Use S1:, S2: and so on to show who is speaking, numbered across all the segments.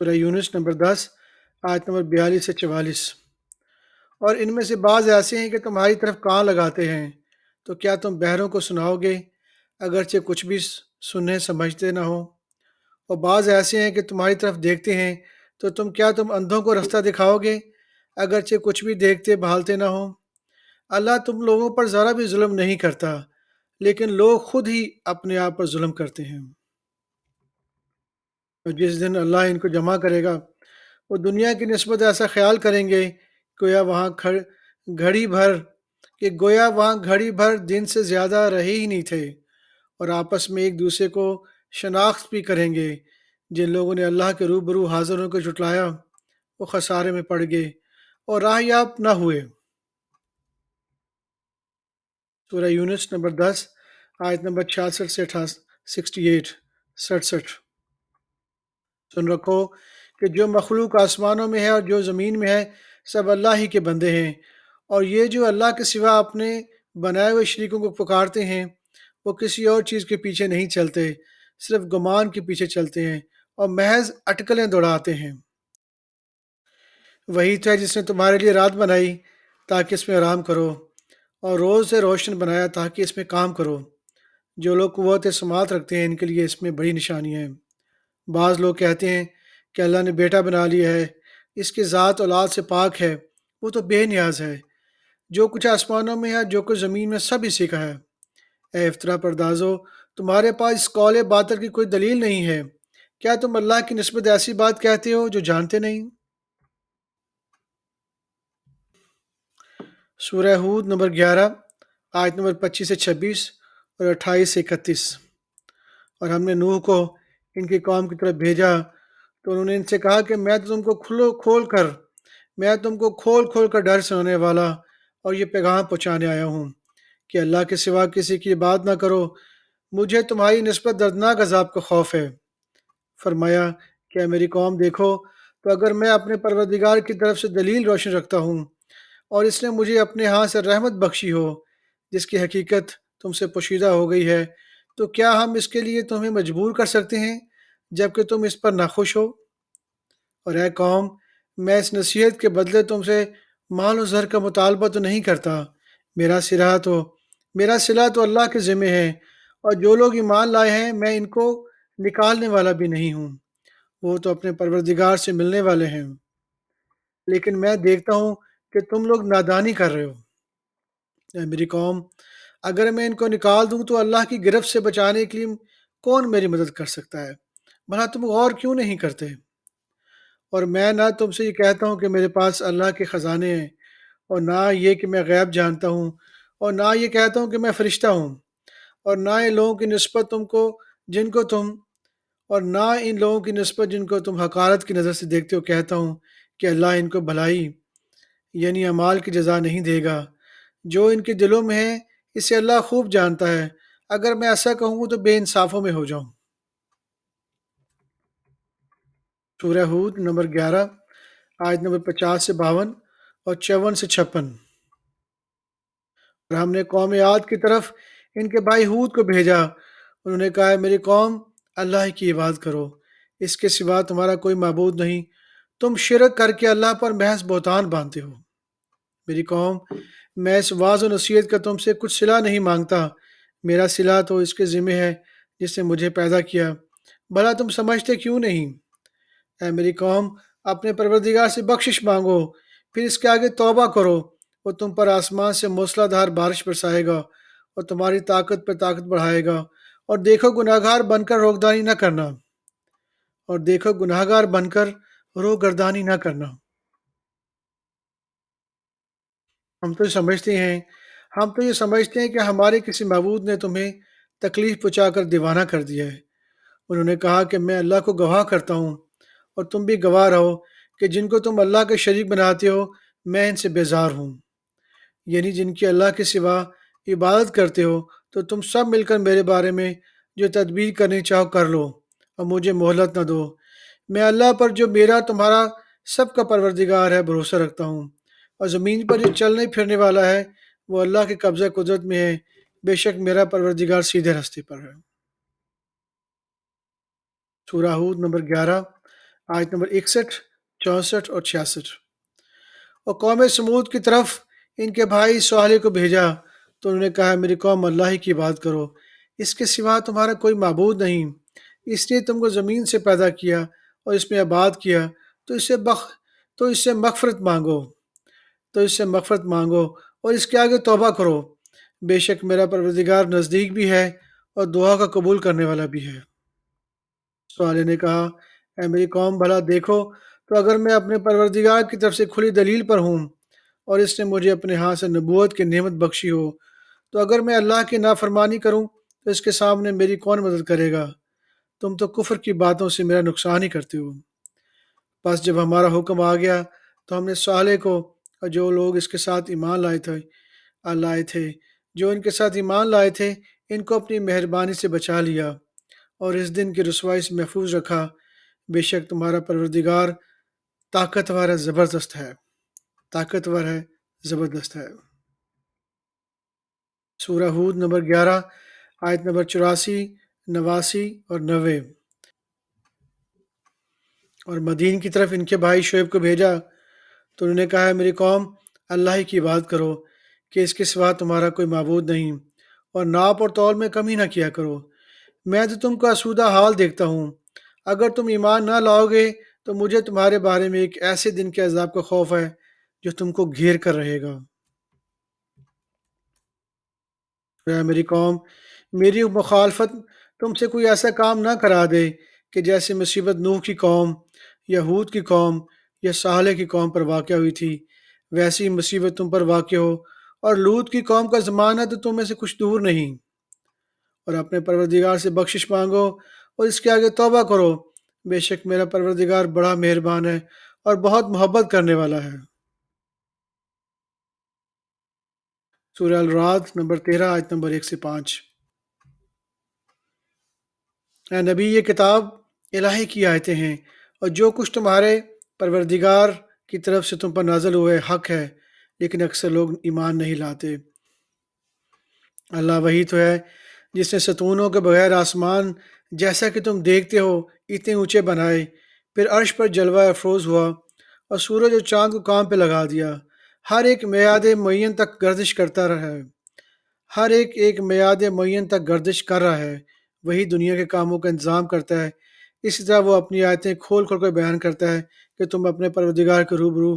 S1: سورہ یونس نمبر 10 آیت نمبر 42 سے 44۔ اور ان میں سے بعض ایسے ہیں کہ تمہاری طرف کان لگاتے ہیں، تو کیا تم بہروں کو سناؤ گے اگرچہ کچھ بھی سننے سمجھتے نہ ہو؟ اور بعض ایسے ہیں کہ تمہاری طرف دیکھتے ہیں، تو تم اندھوں کو رستہ دکھاؤ گے اگرچہ کچھ بھی دیکھتے بھالتے نہ ہو؟ اللہ تم لوگوں پر ذرا بھی ظلم نہیں کرتا، لیکن لوگ خود ہی اپنے آپ پر ظلم کرتے ہیں۔ اور جس دن اللہ ان کو جمع کرے گا، وہ دنیا کی نسبت ایسا خیال کریں گے گویا وہاں گھڑی بھر گویا وہاں گھڑی بھر دن سے زیادہ رہے ہی نہیں تھے، اور آپس میں ایک دوسرے کو شناخت بھی کریں گے۔ جن لوگوں نے اللہ کے روبرو حاضر ہو کر جھٹلایا، وہ خسارے میں پڑ گئے اور راہ یاب نہ ہوئے۔ سورہ یونس نمبر 10 آیت نمبر 66 سے 67۔ سن رکھو کہ جو مخلوق آسمانوں میں ہے اور جو زمین میں ہے، سب اللہ ہی کے بندے ہیں، اور یہ جو اللہ کے سوا اپنے بنائے ہوئے شریکوں کو پکارتے ہیں، وہ کسی اور چیز کے پیچھے نہیں چلتے، صرف گمان کے پیچھے چلتے ہیں اور محض اٹکلیں دوڑاتے ہیں۔ وہی تو ہے جس نے تمہارے لیے رات بنائی تاکہ اس میں آرام کرو، اور روز سے روشن بنایا تاکہ اس میں کام کرو۔ جو لوگ قوت سماعت رکھتے ہیں، ان کے لیے اس میں بڑی نشانی ہے۔ بعض لوگ کہتے ہیں کہ اللہ نے بیٹا بنا لیا ہے، اس کی ذات اولاد سے پاک ہے، وہ تو بے نیاز ہے۔ جو کچھ آسمانوں میں ہے، جو کچھ زمین میں، سب اسی کا ہے۔ اے افطرا پردازو، تمہارے پاس اس قول باطل کی کوئی دلیل نہیں ہے؟ کیا تم اللہ کی نسبت ایسی بات کہتے ہو جو جانتے نہیں؟ سورہ ہود نمبر 11 آیت نمبر 25 سے 26 اور 28 سے 31۔ اور ہم نے نوح کو ان کی قوم کی طرف بھیجا تو انہوں نے ان سے کہا کہ میں تم کو کھول کھول کر ڈر سنانے والا اور یہ پیغام پہنچانے آیا ہوں کہ اللہ کے سوا کسی کی بات نہ کرو، مجھے تمہاری نسبت دردناک عذاب کا خوف ہے۔ فرمایا کہ اے میری قوم، دیکھو تو اگر میں اپنے پروردگار کی طرف سے دلیل روشن رکھتا ہوں اور اس نے مجھے اپنے ہاں سے رحمت بخشی ہو جس کی حقیقت تم سے پوشیدہ ہو گئی ہے، تو کیا ہم اس کے لیے تمہیں مجبور کر سکتے ہیں جبکہ تم اس پر ناخوش ہو؟ اور اے قوم، میں اس نصیحت کے بدلے تم سے مال و زر کا مطالبہ تو نہیں کرتا، میرا صلہ تو اللہ کے ذمہ ہے، اور جو لوگ ایمان لائے ہیں میں ان کو نکالنے والا بھی نہیں ہوں، وہ تو اپنے پروردگار سے ملنے والے ہیں۔ لیکن میں دیکھتا ہوں کہ تم لوگ نادانی کر رہے ہو۔ اے میری قوم، اگر میں ان کو نکال دوں تو اللہ کی گرفت سے بچانے کے لیے کون میری مدد کر سکتا ہے؟ بھلا تم غور کیوں نہیں کرتے؟ اور میں نہ تم سے یہ کہتا ہوں کہ میرے پاس اللہ کے خزانے ہیں، اور نہ یہ کہ میں غیب جانتا ہوں، اور نہ یہ کہتا ہوں کہ میں فرشتہ ہوں، اور نہ ان لوگوں کی نسبت جن کو تم حقارت کی نظر سے دیکھتے ہو کہتا ہوں کہ اللہ ان کو بھلائی یعنی اعمال کی جزا نہیں دے گا۔ جو ان کے دلوں میں ہے اسے اللہ خوب جانتا ہے، اگر میں ایسا کہوں تو بے انصافوں میں ہو جاؤں۔ سورہ ہود نمبر 11 آیت نمبر 50 سے 52 اور 54 سے 56۔ اور ہم نے قوم عاد کی طرف ان کے بھائی ہود کو بھیجا، انہوں نے کہا میری قوم، اللہ کی عبادت کرو، اس کے سوا تمہارا کوئی معبود نہیں، تم شرک کر کے اللہ پر محض بہتان باندھتے ہو۔ میری قوم، میں اس واعظ و نصیحت کا تم سے کچھ صلہ نہیں مانگتا، میرا صلہ تو اس کے ذمہ ہے جس نے مجھے پیدا کیا، بھلا تم سمجھتے کیوں نہیں؟ اے میری قوم، اپنے پروردگار سے بخشش مانگو، پھر اس کے آگے توبہ کرو، وہ تم پر آسمان سے موسلا دھار بارش برسائے گا اور تمہاری طاقت پر طاقت بڑھائے گا، اور دیکھو گناہ گار بن کر روگردانی نہ کرنا۔ ہم تو یہ سمجھتے ہیں کہ ہمارے کسی معبود نے تمہیں تکلیف پہنچا کر دیوانہ کر دیا ہے۔ انہوں نے کہا کہ میں اللہ کو گواہ کرتا ہوں اور تم بھی گواہ رہو کہ جن کو تم اللہ کے شریک بناتے ہو میں ان سے بیزار ہوں، یعنی جن کی اللہ کے سوا عبادت کرتے ہو، تو تم سب مل کر میرے بارے میں جو تدبیر کرنی چاہو کر لو اور مجھے مہلت نہ دو۔ میں اللہ پر جو میرا تمہارا سب کا پروردگار ہے بھروسہ رکھتا ہوں، اور زمین پر جو چلنے پھرنے والا ہے وہ اللہ کے قبضہ قدرت میں ہے، بے شک میرا پروردگار سیدھے راستے پر ہے۔ سورہ ہود نمبر 11 آیت نمبر 61، 64 اور 66۔ اور قوم سمود کی طرف ان کے بھائی صالح کو بھیجا تو انہوں نے کہا میری قوم اللہ ہی کی بات کرو، اس کے سوا تمہارا کوئی معبود نہیں، اس نے تم کو زمین سے پیدا کیا اور اس میں آباد کیا، تو اس سے مغفرت مانگو، اور اس کے آگے توبہ کرو، بے شک میرا پروردگار نزدیک بھی ہے اور دعا کا قبول کرنے والا بھی ہے۔ صالح نے کہا اے میری قوم بھلا دیکھو تو اگر میں اپنے پروردگار کی طرف سے کھلی دلیل پر ہوں اور اس نے مجھے اپنے ہاتھ سے نبوت کی نعمت بخشی ہو، تو اگر میں اللہ کی نافرمانی کروں تو اس کے سامنے میری کون مدد کرے گا؟ تم تو کفر کی باتوں سے میرا نقصان ہی کرتے ہو۔ بس جب ہمارا حکم آ گیا تو ہم نے صالح کو اور جو لوگ اس کے ساتھ ایمان لائے تھے جو ان کے ساتھ ایمان لائے تھے ان کو اپنی مہربانی سے بچا لیا اور اس دن کی رسوائی سے محفوظ رکھا، بے شک تمہارا پروردگار طاقتور ہے، زبردست ہے۔ سورہ ہود نمبر 11، آیت نمبر 84، 89 اور 90۔ اور مدین کی طرف ان کے بھائی شعیب کو بھیجا تو انہوں نے کہا ہے میری قوم اللہ ہی کی بات کرو کہ اس کے سوا تمہارا کوئی معبود نہیں، اور ناپ اور تول میں کمی نہ کیا کرو، میں تو تم کو آسودہ حال دیکھتا ہوں، اگر تم ایمان نہ لاؤ گے تو مجھے تمہارے بارے میں ایک ایسے دن کے عذاب کا خوف ہے جو تم کو گھیر کر رہے گا۔ اے میری قوم میری مخالفت تم سے کوئی ایسا کام نہ کرا دے کہ جیسے مصیبت نوح کی قوم یا ہود کی قوم یا صالح کی قوم پر واقع ہوئی تھی، ویسی مصیبت تم پر واقع ہو، اور لوط کی قوم کا زمانہ تو تم میں سے کچھ دور نہیں۔ اور اپنے پروردگار سے بخشش مانگو اور اس کے آگے توبہ کرو، بے شک میرا پروردگار بڑا مہربان ہے اور بہت محبت کرنے والا ہے۔ سورہ الرعد نمبر 13، آیت نمبر 1 سے 5۔ اے نبی یہ کتاب الہی کی آیتیں ہیں اور جو کچھ تمہارے پروردگار کی طرف سے تم پر نازل ہوئے حق ہے، لیکن اکثر لوگ ایمان نہیں لاتے۔ اللہ وہی تو ہے جس نے ستونوں کے بغیر آسمان جیسا کہ تم دیکھتے ہو اتنے اونچے بنائے، پھر عرش پر جلوہ افروز ہوا اور سورج اور چاند کو کام پہ لگا دیا، ہر ایک میعاد معین تک گردش کرتا رہا ہے، ایک میعاد معین تک گردش کر رہا ہے، وہی دنیا کے کاموں کا انتظام کرتا ہے، اسی طرح وہ اپنی آیتیں کھول کھول کر بیان کرتا ہے کہ تم اپنے پروردگار کے روبرو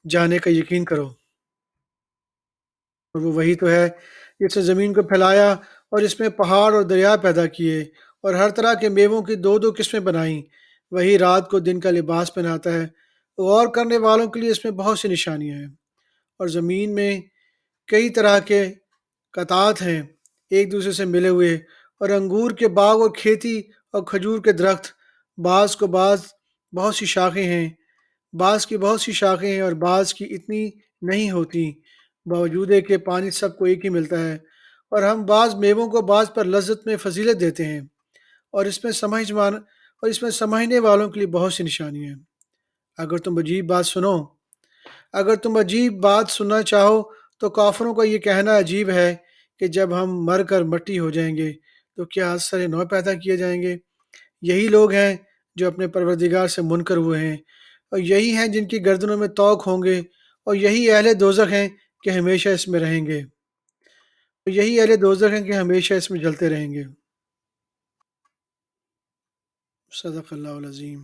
S1: جانے کا یقین کرو۔ اور وہ وہی تو ہے جس نے زمین کو پھیلایا اور اس میں پہاڑ اور دریا پیدا کیے اور ہر طرح کے میووں کی دو دو قسمیں بنائیں، وہی رات کو دن کا لباس پہناتا ہے، غور کرنے والوں کے لیے اس میں بہت سی نشانیاں ہیں۔ اور زمین میں کئی طرح کے قطعات ہیں ایک دوسرے سے ملے ہوئے، اور انگور کے باغ اور کھیتی اور کھجور کے درخت، بعض کو بعض بہت سی شاخیں ہیں، اور بعض کی اتنی نہیں ہوتی، باوجود ہے کہ پانی سب کو ایک ہی ملتا ہے، اور ہم بعض میووں کو بعض پر لذت میں فضیلت دیتے ہیں، اور اس میں سمجھنے والوں کے لیے بہت سی نشانیاں ہیں۔ اگر تم عجیب بات سننا چاہو تو کافروں کا یہ کہنا عجیب ہے کہ جب ہم مر کر مٹی ہو جائیں گے تو کیا از سر نو پیدا کیے جائیں گے؟ یہی لوگ ہیں جو اپنے پروردگار سے منکر ہوئے ہیں، اور یہی ہیں جن کی گردنوں میں طوق ہوں گے، اور یہی اہل دوزخ ہیں کہ ہمیشہ اس میں رہیں گے، جلتے رہیں گے۔ صدق اللہ العظیم۔